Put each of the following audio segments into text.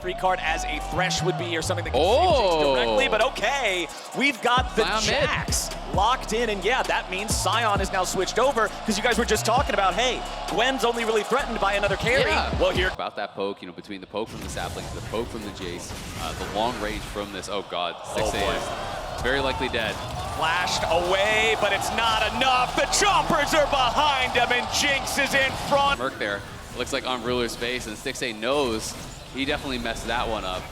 free card as a Thresh would be or something that can save directly, but okay, we've got the Jax locked in, and yeah, that means Sion is now switched over, because you guys were just talking about, hey, Gwen's only really threatened by another carry. Yeah. Well, here about that poke, you know, between the poke from the saplings, the poke from the Jace, the long range from this, oh god, 6A is very likely dead. Flashed away, but it's not enough. The choppers are behind him, and Jinx is in front. Merc there, looks like on Ruler's face, and 6A knows he definitely messed that one up.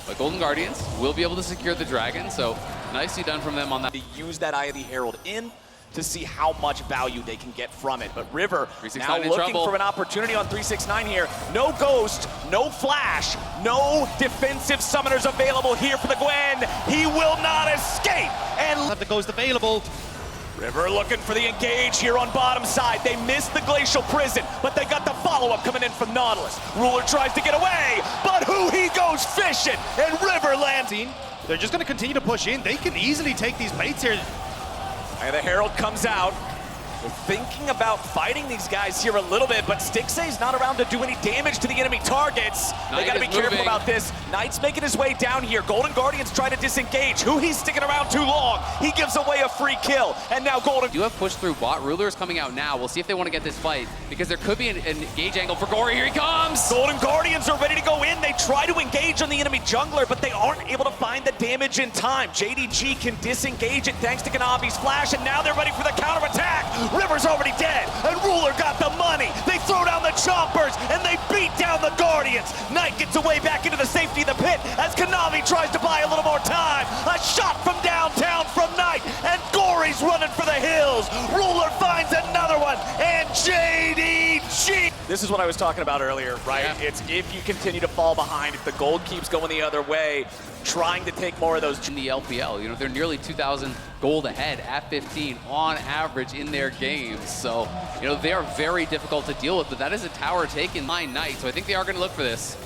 But Golden Guardians will be able to secure the dragon, so nicely done from them on that. To use that Eye of the Herald in to see how much value they can get from it. But River now looking for an opportunity on 369 here. No Ghost, no Flash, no defensive summoners available here for the Gwen. He will not escape. And have the Ghost available. River looking for the engage here on bottom side. They missed the Glacial Prison, but they got the follow-up coming in from Nautilus. Ruler tries to get away, but he goes fishing, and River lands. They're just going to continue to push in. They can easily take these baits here. And the Herald comes out. They're thinking about fighting these guys here a little bit, but Stixay's not around to do any damage to the enemy targets. They gotta be careful about this. Knight's making his way down here. Golden Guardians try to disengage. He's sticking around too long. He gives away a free kill, and now Golden... You have pushed through bot. Ruler is coming out now. We'll see if they want to get this fight, because there could be an engage angle for Gory. Here he comes! Golden Guardians are ready to go in. They try to engage on the enemy jungler, but they aren't able to find the damage in time. JDG can disengage it thanks to Kanavi's flash, and now they're ready for the counterattack. River's already dead, and Ruler got the money. They throw down the choppers, and they beat down the Guardians. Knight gets away back into the safety of the pit as Kanavi tries to buy a little more time. A shot from downtown from Knight, and Gory's running for the hills. Ruler finds another one, and JDG. This is what I was talking about earlier, right? Yeah. It's if you continue to fall behind, if the gold keeps going the other way, trying to take more of those. In the LPL, you know, they're nearly 2,000 gold ahead at 15 on average in their games. So, you know, they are very difficult to deal with, but that is a tower taken by Knight, so I think they are going to look for this.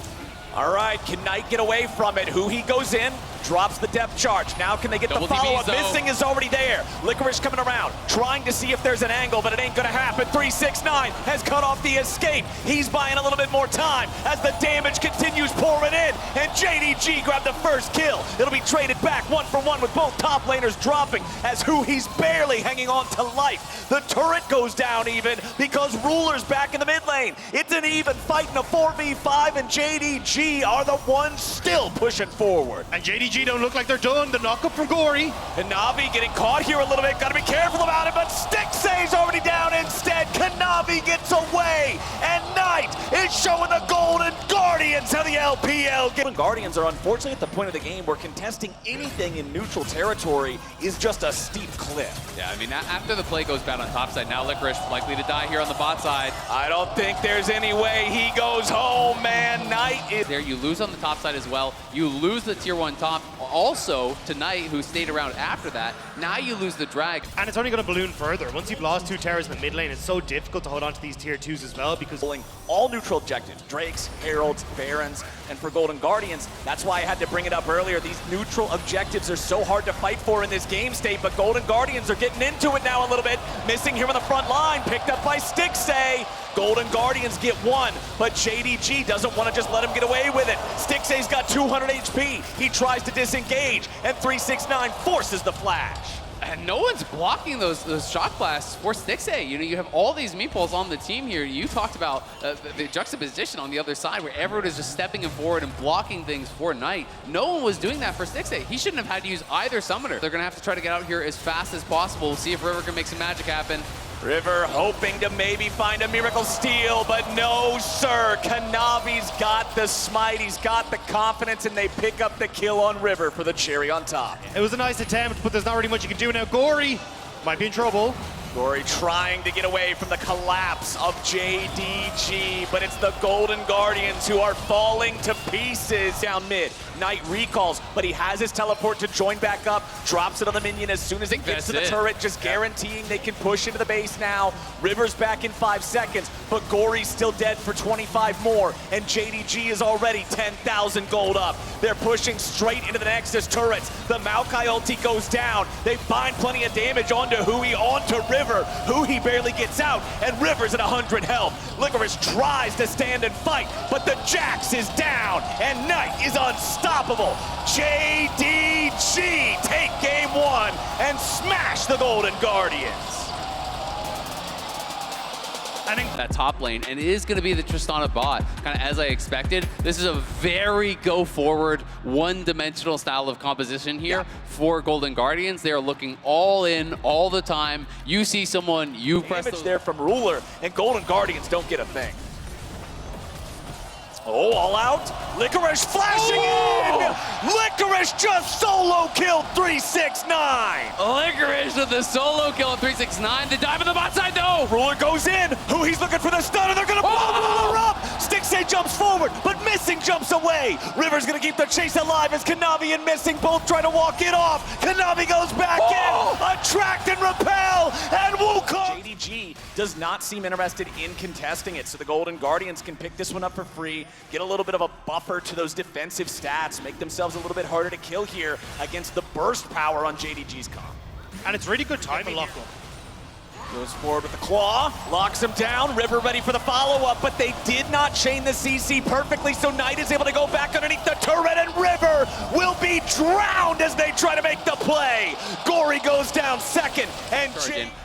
All right, can Knight get away from it? He goes in, drops the depth charge. Now can they get the follow-up? Missing is already there. Licorice coming around, trying to see if there's an angle, but it ain't gonna happen. 369 has cut off the escape. He's buying a little bit more time as the damage continues pouring in, and JDG grabbed the first kill. It'll be traded back 1-for-1 with both top laners dropping as he's barely hanging on to life. The turret goes down even because Ruler's back in the mid lane. It's an even fight in a 4v5, and JDG are the ones still pushing forward. And JDG don't look like they're done. The knockup from Gory. And Navi getting caught here a little bit. Got to be careful about it, but Stixay's already down instead. Kanavi gets away, and Knight is showing the Golden Guardians how the LPL get. Golden Guardians are unfortunately at the point of the game where contesting anything in neutral territory is just a steep cliff. Yeah, I mean, after the play goes bad on top side, now Licorice likely to die here on the bot side. I don't think there's any way he goes home, man. Knight is there. You lose on the top side as well. You lose the tier 1 top also to Knight, who stayed around after that. Now you lose the drag. And it's only going to balloon further. Once you've lost 2 towers in the mid lane, it's so difficult to hold on to these tier 2s as well, because all neutral objectives, Drakes, Heralds, Barons, and for Golden Guardians, that's why I had to bring it up earlier. These neutral objectives are so hard to fight for in this game state, but Golden Guardians are getting into it now a little bit. Missing here on the front line, picked up by Stixay. Golden Guardians get one, but JDG doesn't want to just let him get away with it. Stixay's got 200 HP. He tries to disengage, and 369 forces the flash. And no one's blocking those shot blasts for Stixay. You know, you have all these meatballs on the team here. You talked about the juxtaposition on the other side where everyone is just stepping forward and blocking things for Knight. No one was doing that for Stixay. He shouldn't have had to use either summoner. They're going to have to try to get out here as fast as possible. See if River can make some magic happen. River hoping to maybe find a miracle steal, but no, sir. Kanavi's got the smite, he's got the confidence, and they pick up the kill on River for the cherry on top. It was a nice attempt, but there's not really much you can do now. Gory might be in trouble. Gory trying to get away from the collapse of JDG, but it's the Golden Guardians who are falling to pieces down mid. Knight recalls, but he has his teleport to join back up, drops it on the minion as soon as it gets to the turret, just guaranteeing they can push into the base now. River's back in 5 seconds, but Gory's still dead for 25 more, and JDG is already 10,000 gold up. They're pushing straight into the Nexus turrets. The Maokai ulti goes down. They find plenty of damage onto onto River. River. He barely gets out, and River's at 100 health. Licorice tries to stand and fight, but the Jax is down, and Knight is unstoppable. JDG take game one and smash the Golden Guardians. That top lane, and it is going to be the Tristana bot, kind of as I expected. This is a very go-forward, one-dimensional style of composition here for Golden Guardians. They are looking all in all the time. You see someone, you press damage there from Ruler, and Golden Guardians don't get a thing. Oh, all out. Licorice flashing in! Licorice just solo killed 369! Licorice with the solo kill at 369. The dive on the bot side, though! Ruler goes in. He's looking for the stun, and they're gonna blow Ruler up! Stixay jumps forward, but Missing jumps away. River's gonna keep the chase alive as Kanavi and Missing both try to walk it off. Kanavi goes back in, attract and repel, and Wukong! JDG does not seem interested in contesting it, so the Golden Guardians can pick this one up for free, get a little bit of a buffer to those defensive stats, make themselves a little bit harder to kill here against the burst power on JDG's comp. And it's really good timing. Goes forward with the claw, locks him down, River ready for the follow-up, but they did not chain the CC perfectly, so Knight is able to go back underneath the turret, and River will be drowned as they try to make the play. Gory goes down second, and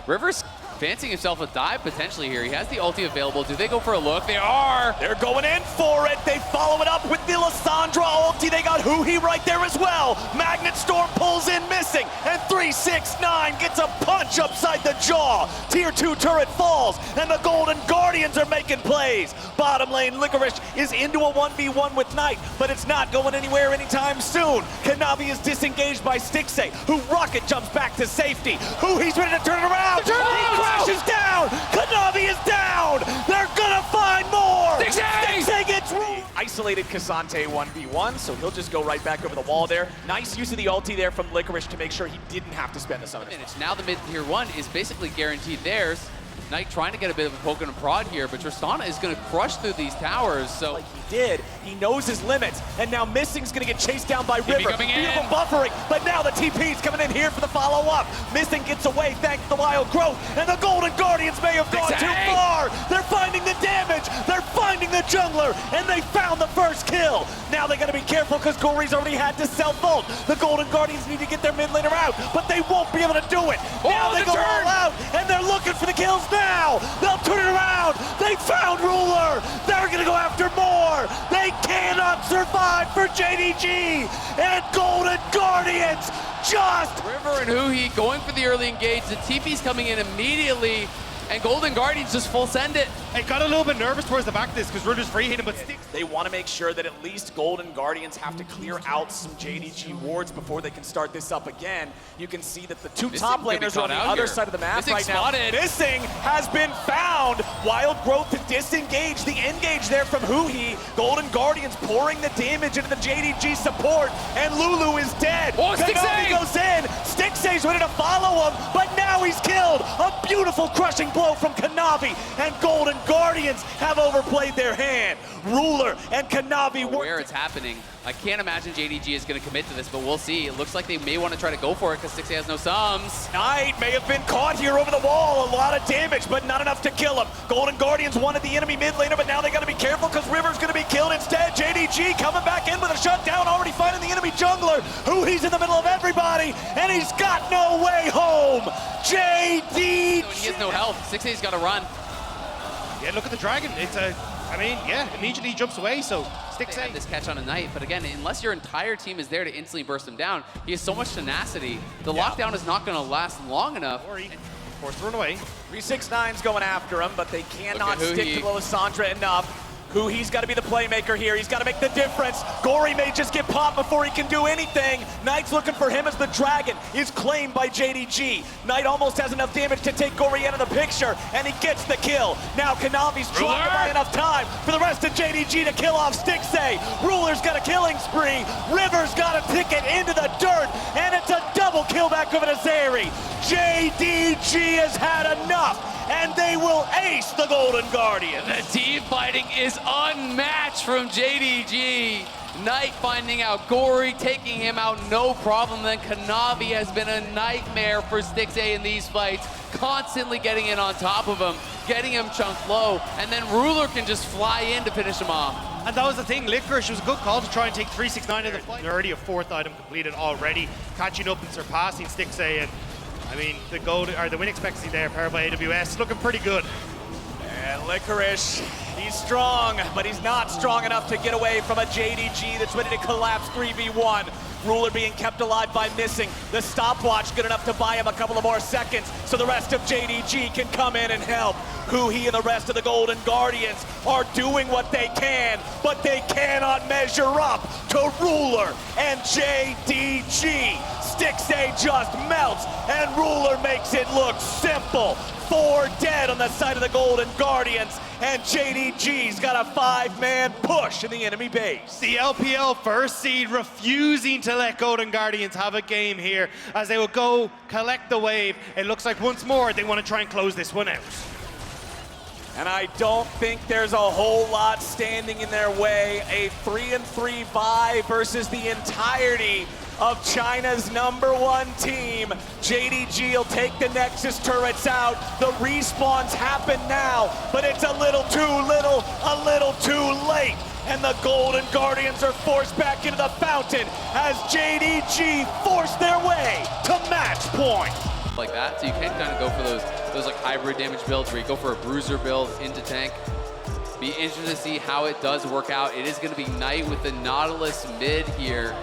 River's fancying himself a dive potentially here. He has the ulti available. Do they go for a look? They are! They're going in for it. They follow it up with the Lissandra ulti. They got Huhi right there as well. Magnet Storm pulls in Missing, and 369 gets a punch upside the jaw. Tier 2 turret falls, and the Golden Guardians are making plays. Bottom lane, Licorice is into a 1v1 with Knight, but it's not going anywhere anytime soon. Kanavi is disengaged by Stixay, who rocket jumps back to safety. He's ready to turn it around. Crashes down! Kanavi is down! They're gonna find more! Stixay gets isolated K'Sante 1v1, so he'll just go right back over the wall there. Nice use of the ulti there from Licorice to make sure he didn't have to spend the summon. And it's now the mid-tier 1 is basically guaranteed theirs. Knight trying to get a bit of a poke and a prod here, but Tristana is going to crush through these towers, so... Like he did, he knows his limits, and now Missing's going to get chased down by River. Beautiful buffering, but now the TP's coming in here for the follow-up. Missing gets away thanks to the wild growth, and the Golden Guardians may have gone too far. They're finding the damage, they're finding the jungler, and they found the first kill. Now they got to be careful because Gory's already had to self-ult. The Golden Guardians need to get their mid laner out, but they won't be able to do it. Now they go all out, and they're looking for the kills now. They'll turn it around. They found Ruler. They're going to go after more. They cannot survive for JDG. And Golden Guardians just... River and Huhi going for the early engage. The TP's coming in immediately. And Golden Guardians just full send it. I got a little bit nervous towards the back of this because Ruler's free hitting, but they want to make sure that at least Golden Guardians have to clear out some JDG wards before they can start this up again. You can see that the two top laners are on the other side of the map right now. Missing has been found. Wild Growth to disengage. The engage there from Huhi. Golden Guardians pouring the damage into the JDG support, and Lulu is dead. Kanavi goes in. Stixay's ready to follow him, but now he's killed. A beautiful crushing blow from Kanavi, and Golden Guardians have overplayed their hand. Ruler and Kanavi where it's happening. I can't imagine JDG is going to commit to this, but we'll see. It looks like they may want to try to go for it because Stixay has no sums. Knight may have been caught here over the wall. A lot of damage, but not enough to kill him. Golden Guardians wanted the enemy mid laner, but now they got to be careful because River's going to be killed instead. JDG coming back in with a shutdown, already finding the enemy jungler, who he's in the middle of everybody, and he's got no way home. JDG. He has no health. Stixay's got to run. Yeah, look at the dragon. It's a, immediately he jumps away, so Stixay had this catch on a Knight, but again, unless your entire team is there to instantly burst him down, he has so much tenacity. The lockdown is not going to last long enough. Forced to run away. 369's going after him, but they cannot stick to Lissandra enough. Huhi's got to be the playmaker here. He's got to make the difference. Gory may just get popped before he can do anything. Knight's looking for him as the dragon is claimed by JDG. Knight almost has enough damage to take Gory out of the picture, and he gets the kill. Now Kanavi's trying to buy enough time for the rest of JDG to kill off Stixay. Ruler's got a killing spree. River's got a ticket into the dirt, and it's a double kill back over to Zeri. JDG has had enough, and they will ace the Golden Guardians. The team fighting is unmatched from JDG. Knight finding out Gory, taking him out, no problem. Then Kanavi has been a nightmare for Stixxay in these fights, constantly getting in on top of him, getting him chunked low, and then Ruler can just fly in to finish him off. And that was the thing, Licorice was a good call to try and take 369 in the fight. They're already a 4th item completed already, catching up and surpassing Stixxay. And I mean, the win expectancy there, powered by AWS, looking pretty good. And Licorice, he's strong, but he's not strong enough to get away from a JDG that's ready to collapse 3v1. Ruler being kept alive by missing. The stopwatch good enough to buy him a couple of more seconds so the rest of JDG can come in and help. He and the rest of the Golden Guardians are doing what they can, but they cannot measure up to Ruler and JDG. Stixxay just melts, and Ruler makes it look simple. 4 dead on the side of the Golden Guardians, and JDG's got a 5-man push in the enemy base. The LPL first seed refusing to let Golden Guardians have a game here as they will go collect the wave. It looks like once more they want to try and close this one out. And I don't think there's a whole lot standing in their way. A 3-3 bye versus the entirety of China's #1 team. JDG will take the Nexus turrets out. The respawns happen now, but it's a little too little, a little too late. And the Golden Guardians are forced back into the fountain as JDG force their way to match point. Like that, so you can kind of go for those like hybrid damage builds where you go for a bruiser build into tank. Be interested to see how it does work out. It is going to be Knight with the Nautilus mid here.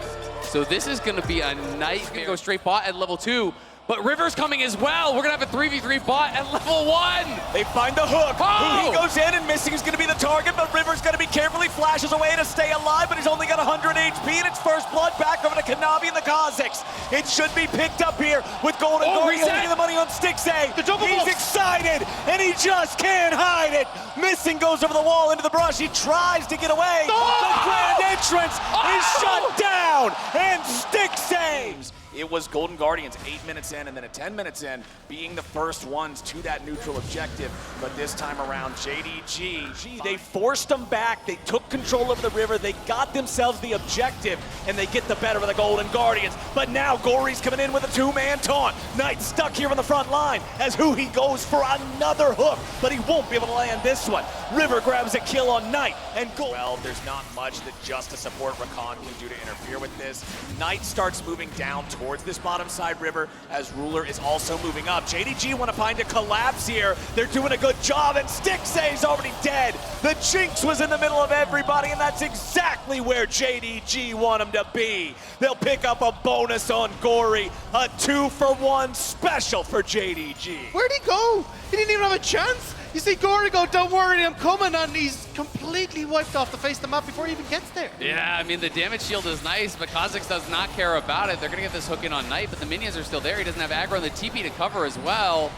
So this is going to be a nightmare. Go straight bot at level 2, but River's coming as well. We're going to have a 3v3 bot at level 1. They find the hook. Oh! He goes in, and Missing is going to be the target, but River's going to be carefully flashes away to stay alive, but he's only got 100 HP, and it's first blood back over to Kanavi and the Kazakhs. It should be picked up here with Golden Guardians taking the money on Stixxay. He's excited, and he just can't hide it. Missing goes over the wall into the brush. He tries to get away. The grand entrance is shut down, and Stixxay. It was Golden Guardians 8 minutes in and then at 10 minutes in being the first ones to that neutral objective. But this time around, JDG, they forced them back. They took control of the river. They got themselves the objective, and they get the better of the Golden Guardians. But now Gory's coming in with a 2-man taunt. Knight stuck here on the front line as he goes for another hook, but he won't be able to land this one. River grabs a kill on Knight, and well, there's not much that just a support Rakan can do to interfere with this. Knight starts moving down towards this bottom side river as Ruler is also moving up. JDG want to find a collapse here. They're doing a good job, and Stixxay's already dead. The Jinx was in the middle of everybody, and that's exactly where JDG want him to be. They'll pick up a bonus on Gory, a 2-for-1 special for JDG. Where'd he go? He didn't even have a chance. You see Gory go, don't worry, I'm coming, and he's completely wiped off the face of the map before he even gets there. Yeah, I mean, the damage shield is nice, but Kazakhs does not care about it. They're going to get this hook in on Knight, but the minions are still there. He doesn't have aggro and the TP to cover as well.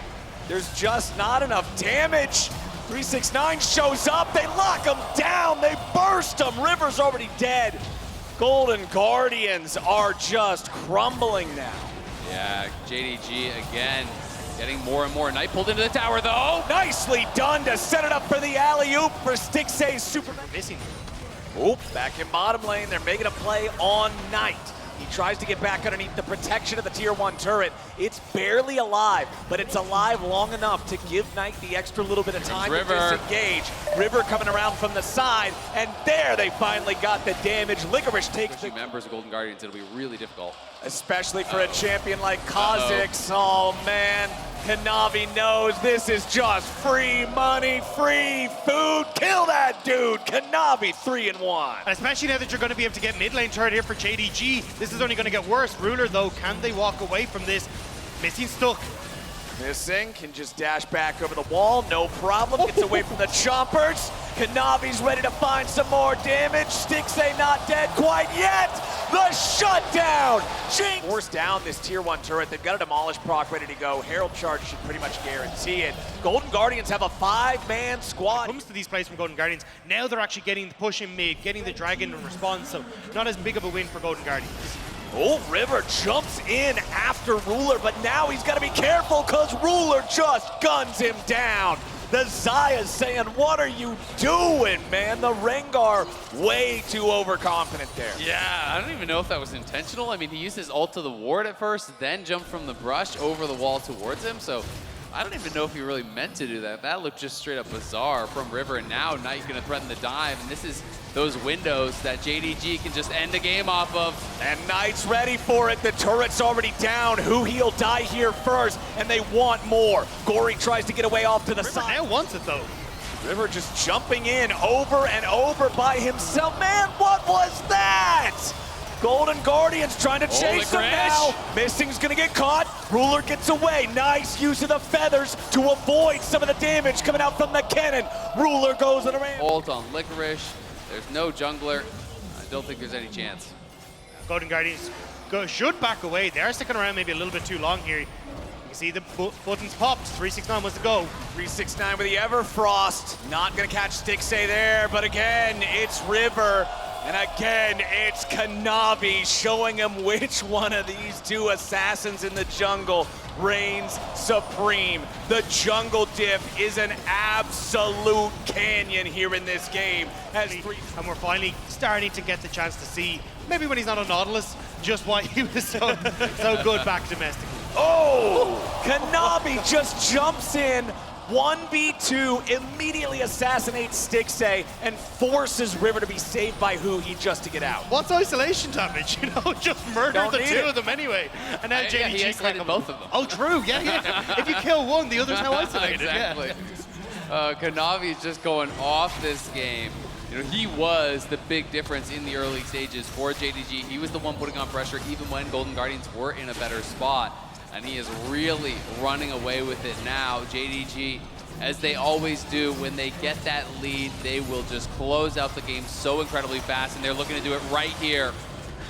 There's just not enough damage. 369 shows up. They lock him down. They burst him. River's already dead. Golden Guardians are just crumbling now. Yeah, JDG again. Getting more and more. Knight pulled into the tower, though. Nicely done to set it up for the alley-oop for Stixxay's super. Missing. Oop, back in bottom lane. They're making a play on Knight. He tries to get back underneath the protection of the tier 1 turret. It's barely alive, but it's alive long enough to give Knight the extra little bit of time to disengage. River coming around from the side, and there they finally got the damage. Licorice takes the members of Golden Guardians. It'll be really difficult. Especially for a champion like Kazakhs. Oh man, Kanavi knows this is just free money, free food. Kill that dude. Kanavi 3-1. And especially now that you're going to be able to get mid lane turret here for JDG, this is only going to get worse. Ruler though, can they walk away from this? Missing stuck. Missing can just dash back over the wall, no problem. Gets away from the chompers. Kanavi's ready to find some more damage. Stixxay not dead quite yet. The shutdown. Jinx forced down this tier 1 turret. They've got a demolish proc ready to go. Herald charge should pretty much guarantee it. Golden Guardians have a 5-man squad. Comes to these plays from Golden Guardians. Now they're actually getting the push in mid, getting the dragon in response. So not as big of a win for Golden Guardians. Oh, River jumps in after Ruler, but now he's got to be careful because Ruler just guns him down. The Zaya's saying, what are you doing, man? The Rengar way too overconfident there. Yeah, I don't even know if that was intentional. I mean, he used his ult to the ward at first, then jumped from the brush over the wall towards him. So I don't even know if he really meant to do that. That looked just straight up bizarre from River. And now Knight going to threaten the dive. And this is those windows that JDG can just end the game off of. And Knight's ready for it. The turret's already down. Who he'll die here first, and they want more. Gory tries to get away off to the River side. now wants it though. River just jumping in over and over by himself. Man, what was that? Golden Guardians trying to chase him now. Missing's gonna get caught. Ruler gets away. Nice use of the feathers to avoid some of the damage coming out from the cannon. Ruler goes in a ram. Ult on Licorice. There's no jungler. I don't think there's any chance. Golden Guardians should back away. They are sticking around maybe a little bit too long here. You can see the buttons popped. 369 wants to go. 369 with the Everfrost. Not gonna catch Stixay there, but again, it's River. And again, it's Kanavi showing him which one of these two assassins in the jungle reigns supreme. The jungle diff is an absolute canyon here in this game. And we're finally starting to get the chance to see, maybe when he's not on Nautilus, just why he was so good back domestically. Oh, Kanavi just jumps in. 1v2, immediately assassinates Stixay and forces River to be saved by just to get out. What's isolation damage? You know, just murder the two of them anyway. And now JDG he isolated both of them. Oh, true. Yeah. If you kill one, the other's now isolated. Exactly. Yeah. Kanavi's just going off this game. You know, he was the big difference in the early stages for JDG. He was the one putting on pressure even when Golden Guardians were in a better spot. And he is really running away with it now. JDG, as they always do, when they get that lead, they will just close out the game so incredibly fast, and they're looking to do it right here.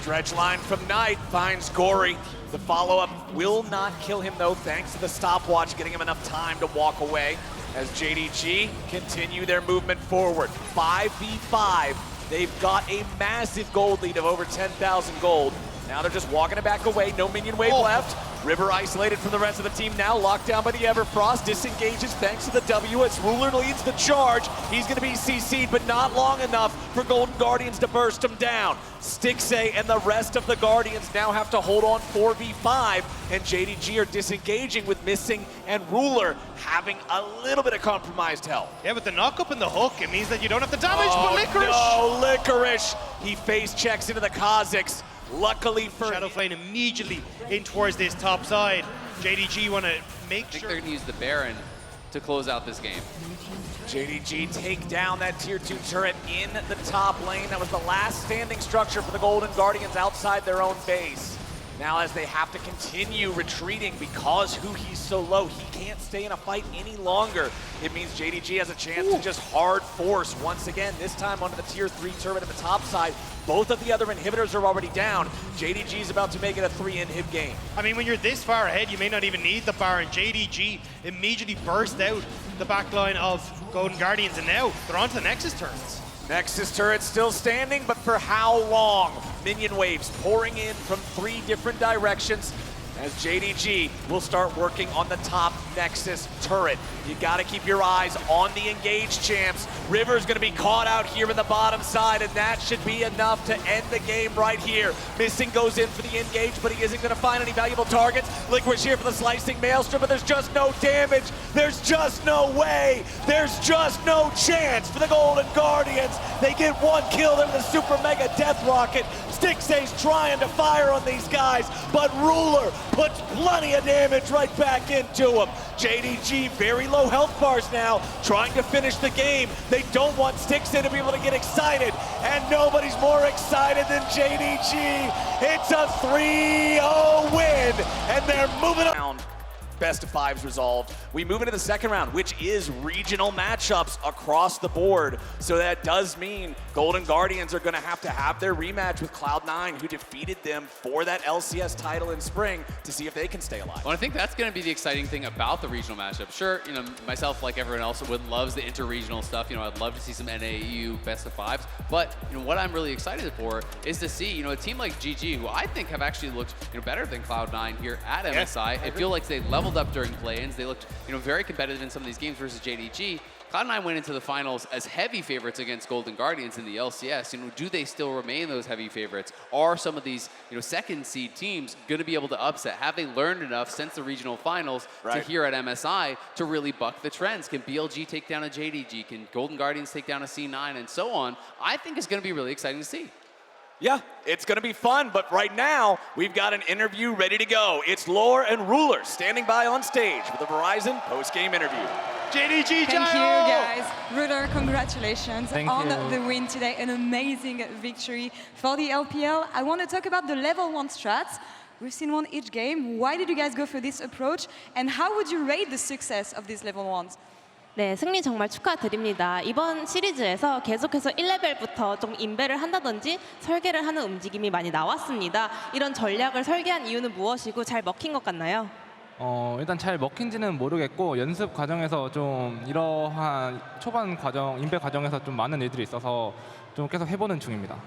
Dredge line from Knight finds Gory. The follow-up will not kill him, though, thanks to the stopwatch, getting him enough time to walk away as JDG continue their movement forward. 5v5. They've got a massive gold lead of over 10,000 gold. Now they're just walking it back away. No minion wave left. River isolated from the rest of the team now, locked down by the Everfrost, disengages thanks to the W as Ruler leads the charge. He's gonna be CC'd, but not long enough for Golden Guardians to burst him down. Stixay and the rest of the Guardians now have to hold on 4v5, and JDG are disengaging with Missing and Ruler having a little bit of compromised health. Yeah, but the knock up and the hook, it means that you don't have the damage, but Licorice! No, Licorice! He face checks into the Kha'Zix. Luckily for Shadow Flame immediately in towards this top side. JDG want to make I think sure they're going to use the Baron to close out this game. JDG take down that tier 2 turret in the top lane. That was the last standing structure for the Golden Guardians outside their own base. Now as they have to continue retreating because he's so low, he can't stay in a fight any longer. It means JDG has a chance to just hard force once again, this time onto the tier 3 turret at the top side. Both of the other inhibitors are already down. JDG's about to make it a 3-inhib game. I mean, when you're this far ahead, you may not even need the Baron. JDG immediately burst out the backline of Golden Guardians, and now they're on to the Nexus turrets. Nexus turret still standing, but for how long? Minion waves pouring in from 3 different directions as JDG will start working on the top Nexus turret. You gotta keep your eyes on the engaged champs. River's gonna be caught out here in the bottom side, and that should be enough to end the game right here. Missing goes in for the engage, but he isn't gonna find any valuable targets. Licorice here for the slicing maelstrom, but there's just no damage. There's just no way. There's just no chance for the Golden Guardians. They get 1 kill there with a super mega death rocket. Stixay's trying to fire on these guys, but Ruler puts plenty of damage right back into him. JDG, very low health bars now, trying to finish the game. They don't want Stixay to be able to get excited, and nobody's more excited than JDG. It's a 3-0 win, and they're moving on. Best of 5s resolved. We move into the second round, which is regional matchups across the board. So that does mean Golden Guardians are going to have their rematch with Cloud9, who defeated them for that LCS title in spring, to see if they can stay alive. Well, I think that's going to be the exciting thing about the regional matchup. Sure, you know, myself, like everyone else, loves the interregional stuff. You know, I'd love to see some NAU best of 5s. But, you know, what I'm really excited for is to see, you know, a team like GG, who I think have actually looked, you know, better than Cloud9 here at MSI. I feel like they leveled leveled up during play-ins. They looked, very competitive in some of these games versus JDG. Cloud9 went into the finals as heavy favorites against Golden Guardians in the LCS. Do they still remain those heavy favorites? Are some of these, second seed teams going to be able to upset? Have they learned enough since the regional finals to here at MSI to really buck the trends? Can BLG take down a JDG? Can Golden Guardians take down a C9 and so on? I think it's going to be really exciting to see. Yeah, it's going to be fun, but right now, we've got an interview ready to go. It's Lore and Ruler standing by on stage for the Verizon post-game interview. JDG, Thank you, guys. Ruler, congratulations on you. the win today. An amazing victory for the LPL. I want to talk about the level 1 strats. We've seen one each game. Why did you guys go for this approach? And how would you rate the success of these level 1s? 네, 승리 정말 축하드립니다. 이번 시리즈에서 계속해서 1레벨부터 좀 인베를 한다든지 설계를 하는 움직임이 많이 나왔습니다. 이런 전략을 설계한 이유는 무엇이고 잘 먹힌 것 같나요? 일단 잘 먹힌지는 모르겠고 연습 과정에서 좀 이러한 초반 과정, 인베 과정에서 좀 많은 일들이 있어서 좀 계속 해보는 중입니다.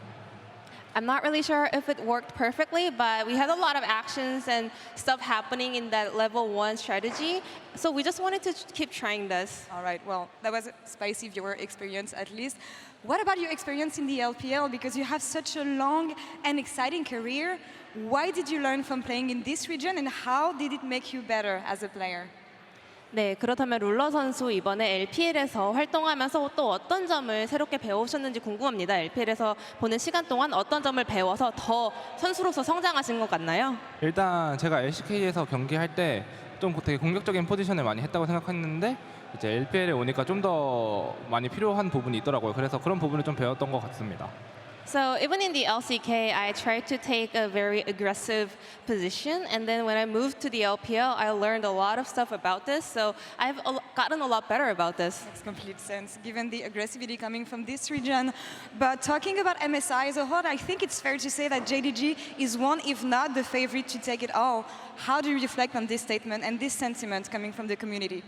I'm not really sure if it worked perfectly, but we had a lot of actions and stuff happening in that level 1 strategy. So we just wanted to keep trying this. All right, well, that was a spicy viewer experience at least. What about your experience in the LPL? Because you have such a long and exciting career. Why did you learn from playing in this region and how did it make you better as a player? 네, 그렇다면 룰러 선수 이번에 LPL에서 활동하면서 또 어떤 점을 새롭게 배우셨는지 궁금합니다. LPL에서 보는 시간 동안 어떤 점을 배워서 더 선수로서 성장하신 것 같나요? 일단 제가 LCK에서 경기할 때 좀 되게 공격적인 포지션을 많이 했다고 생각했는데 이제 LPL에 오니까 좀 더 많이 필요한 부분이 있더라고요. 그래서 그런 부분을 좀 배웠던 것 같습니다. So even in the LCK, I tried to take a very aggressive position, and then when I moved to the LPL, I learned a lot of stuff about this. So I've gotten a lot better about this. Makes complete sense, given the aggressivity coming from this region. But talking about MSI as a whole, I think it's fair to say that JDG is one, if not the favorite, to take it all. How do you reflect on this statement and this sentiment coming from the community?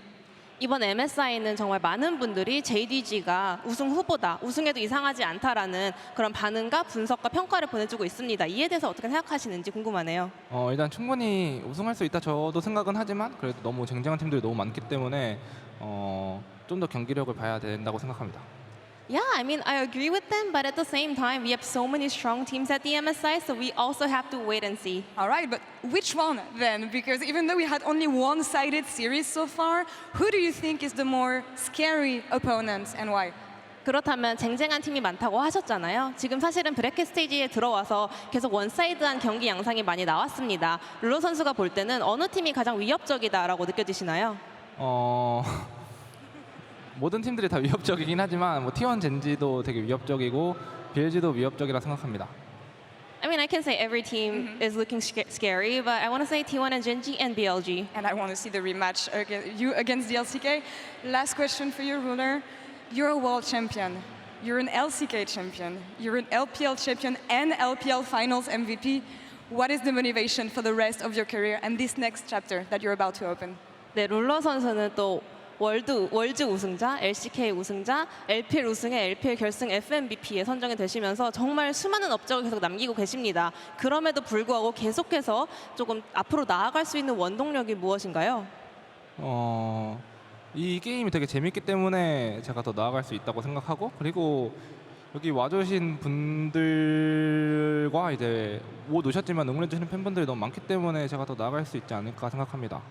이번 MSI는 정말 많은 분들이 JDG가 우승 후보다, 우승해도 이상하지 않다라는 그런 반응과 분석과 평가를 보내주고 있습니다. 이에 대해서 어떻게 생각하시는지 궁금하네요. 일단 충분히 우승할 수 있다 저도 생각은 하지만 그래도 너무 쟁쟁한 팀들이 너무 많기 때문에 좀 더 경기력을 봐야 된다고 생각합니다. Yeah, I mean, I agree with them, but at the same time, we have so many strong teams at the MSI, so we also have to wait and see. All right, but which one then? Because even though we had only one-sided series so far, who do you think is the more scary opponent and why? 그렇다면 쟁쟁한 팀이 많다고 하셨잖아요. 지금 사실은 브래켓 스테이지에 들어와서 계속 원사이드한 경기 양상이 많이 나왔습니다. 룰러 선수가 볼 때는 어느 팀이 가장 위협적이다라고 느껴지시나요? 모든 팀들이 다 위협적이긴 하지만 뭐 T1 젠지도 되게 위협적이고 BLG도 위협적이라 생각합니다. I mean, I can say every team is looking scary, but I want to say T1 and Genji and BLG. And I want to see the rematch you against the LCK. Last question for you, Ruler. You're a world champion. You're an LCK champion. You're an LPL champion and LPL Finals MVP. What is the motivation for the rest of your career and this next chapter that you're about to open? 네, 룰러 선수는 또 월즈 우승자, LCK 우승자, LPL 우승에 LPL 결승 FMVP에 선정이 되시면서 정말 수많은 업적을 계속 남기고 계십니다. 그럼에도 불구하고 계속해서 조금 앞으로 나아갈 수 있는 원동력이 무엇인가요? 이 게임이 되게 재밌기 때문에 제가 더 나아갈 수 있다고 생각하고 그리고 여기 와주신 분들과 이제 못 오셨지만 응원해주시는 팬분들이 너무 많기 때문에 제가 더 나아갈 수 있지 않을까 생각합니다.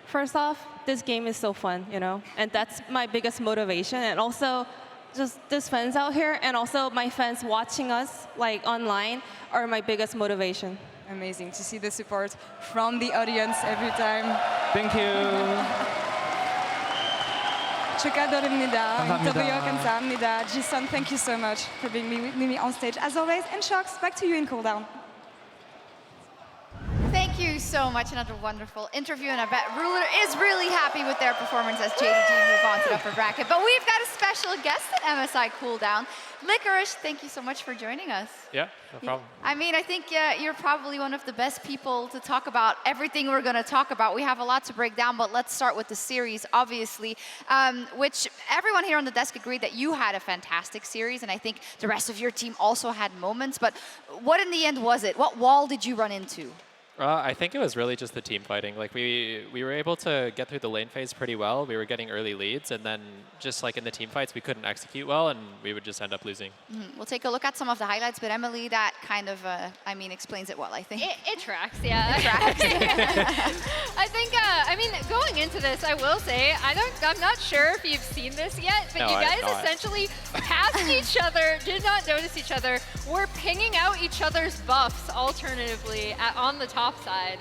First off, this game is so fun, and that's my biggest motivation. And also, just these fans out here, and also my fans watching us like online are my biggest motivation. Amazing to see the support from the audience every time. Thank you. 축하드립니다. 감사합니다. 인터뷰 감사합니다. Ji-sun, thank you so much for being with me on stage as always. And Shox, back to you in cooldown. Thank you so much. Another wonderful interview, and I bet Ruler is really happy with their performance as JDG move on to the upper bracket. But we've got a special guest at MSI Cooldown. Licorice, thank you so much for joining us. Yeah, no problem. I mean, I think you're probably one of the best people to talk about everything we're going to talk about. We have a lot to break down, but let's start with the series, obviously, which everyone here on the desk agreed that you had a fantastic series, and I think the rest of your team also had moments. But what in the end was it? What wall did you run into? I think it was really just the team fighting. Like we were able to get through the lane phase pretty well. We were getting early leads, and then just like in the team fights, we couldn't execute well, and we would just end up losing. We'll take a look at some of the highlights, but Emily, that kind of, I mean, explains it well, I think. It tracks, yeah. It tracks. I think, I mean, going into this, I will say, I'm not sure if you've seen this yet, but No, you guys no, essentially passed each other, did not notice each other, were pinging out each other's buffs alternatively on the top side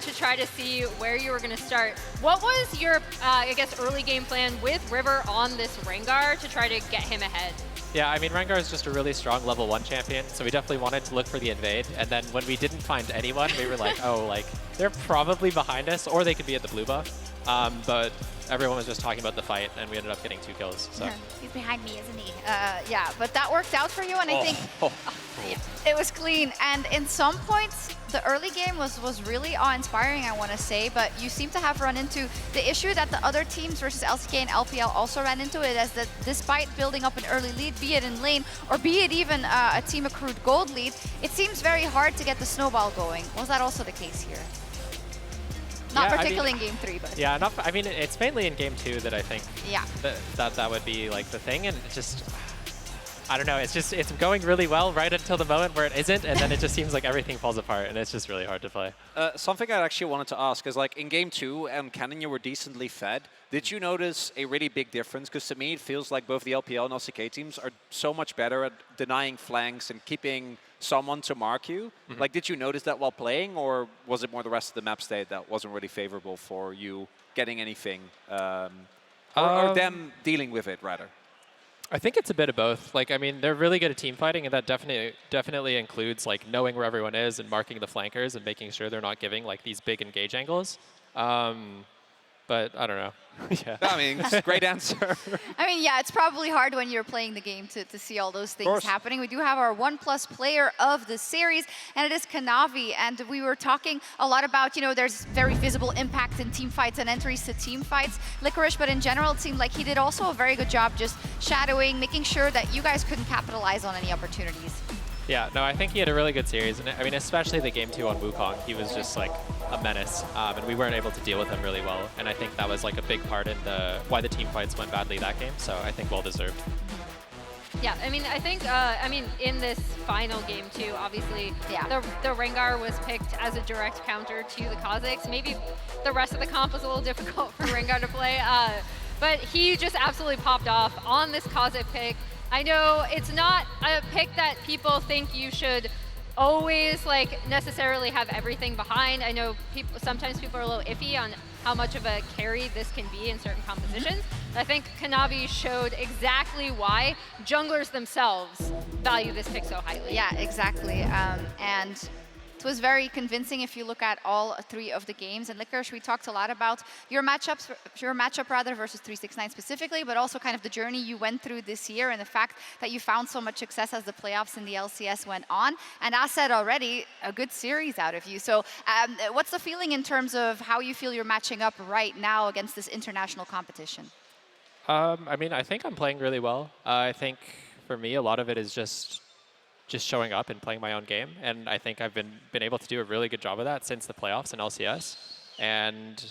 to try to see where you were going to start. What was your, I guess, early game plan with River on this Rengar to try to get him ahead? Yeah, I mean, Rengar is just a really strong level 1 champion, so we definitely wanted to look for the invade. And then when we didn't find anyone, we were like, oh, like, they're probably behind us, or they could be at the blue buff. But everyone was just talking about the fight, and we ended up getting 2 kills. So. He's behind me, isn't he? Yeah, but that worked out for you, and I think it was clean. And in some points, the early game was really awe-inspiring, I want to say, but you seem to have run into the issue that the other teams versus LCK and LPL also ran into it, as that despite building up an early lead, be it in lane or be it even a team accrued gold lead, it seems very hard to get the snowball going. Was that also the case here? Not particularly in game 3, but yeah, not. I mean, it's mainly in game 2 that I think yeah. that would be like the thing, and it just, I don't know. It's going really well right until the moment where it isn't, and then it just seems like everything falls apart, and it's just really hard to play. Something I actually wanted to ask is, like, in game 2, Cannon, you were decently fed. Did you notice a really big difference? Because to me, it feels like both the LPL and LCK teams are so much better at denying flanks and keeping someone to mark you. Like, did you notice that while playing, or was it more the rest of the map state that wasn't really favorable for you getting anything, or them dealing with it, rather? I think it's a bit of both. Like, I mean, they're really good at team fighting, and that definitely includes like knowing where everyone is and marking the flankers and making sure they're not giving like these big engage angles. But I don't know. Yeah. I mean, it's a great answer. I mean, yeah, it's probably hard when you're playing the game to see all those things happening. We do have our 1+ player of the series, and it is Kanavi. And we were talking a lot about, you know, there's very visible impact in team fights and entries to team fights. Licorice, but in general, it seemed like he did also a very good job just shadowing, making sure that you guys couldn't capitalize on any opportunities. Yeah, no, I think he had a really good series, and I mean, especially the game 2 on Wukong, he was just like a menace, and we weren't able to deal with him really well, and I think that was like a big part in why the team fights went badly that game, so I think well deserved. Yeah, I mean, I think, in this final game too, obviously, the Rengar was picked as a direct counter to the Kazakhs. Maybe the rest of the comp was a little difficult for Rengar to play, but he just absolutely popped off on this Kazakh pick. I know it's not a pick that people think you should always like necessarily have everything behind. I know sometimes people are a little iffy on how much of a carry this can be in certain compositions. I think Kanavi showed exactly why junglers themselves value this pick so highly. Yeah, exactly. And it was very convincing if you look at all 3 of the games. And Licorice, we talked a lot about your matchup versus 369 specifically, but also kind of the journey you went through this year and the fact that you found so much success as the playoffs in the LCS went on. And as said already, a good series out of you. So what's the feeling in terms of how you feel you're matching up right now against this international competition? I mean, I think I'm playing really well. I think for me, a lot of it is just showing up and playing my own game, and I think I've been able to do a really good job of that since the playoffs in LCS. And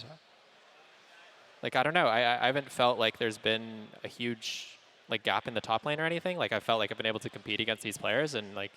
like, I don't know, I haven't felt like there's been a huge like gap in the top lane or anything. Like, I felt like I've been able to compete against these players, and like